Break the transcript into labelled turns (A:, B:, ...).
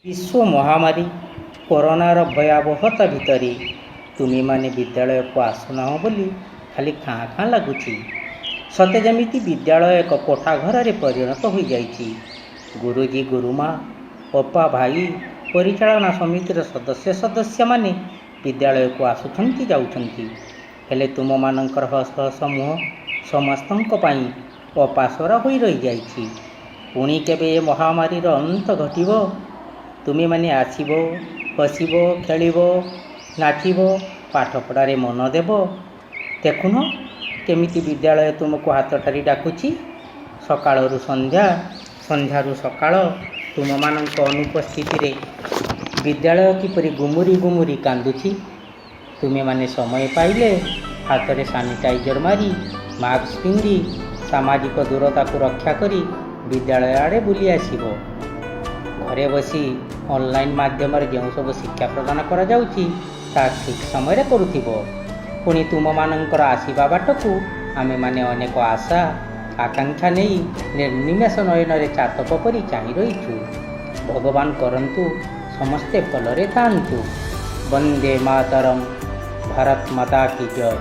A: विश्व महामारी कोरोनार भयावहता भितर तुम्हें माने विद्यालय को आसुना बोली खाली खाँ खाँ लगुच सते जमी विद्यालय एक कोठा घर परिणत हो जाइए। गुरुजी गुरुमा अपा भाई परिचालना समितिर सदस्य सदस्य माने विद्यालय को आसुंच जाऊँच हेले तुम मानकर हस हस मुह समस्त अपासरा हो रही जाइए। पुणी केबे ए महामारी अंत घटब तुम्हें माने आसब हसब खेल नाचब पाठपढ़ारे मन देव देखुन केमिति विद्यालय तुमको हाथ ठारी डाकुची सकाळरू संध्या संध्यारू सकाळ तुम मानक अनुपस्थिति विद्यालय किपरि गुमुरी गुमुरी कांदुची। तुम्हें माने समय पाइले हाथ में सानिटाइजर मारी मास्क पिंधि सामाजिक दूरता को रक्षा करी विद्यालय आड़े बुली आसब। घरे बसी ऑनलाइन माध्यम जो सब शिक्षा प्रदान करा जाउची ता ठीक समय करुथिबो। पुणी तुम मानकर आसीबा बाट को आमे माने अनेक आशा आकांक्षा नहीं निर्निमेष नयन चातक परी चाहि रहीछु। भगवान करंतु समस्ते भलरे थांतु। वंदे मातरम। भारत माता की जय।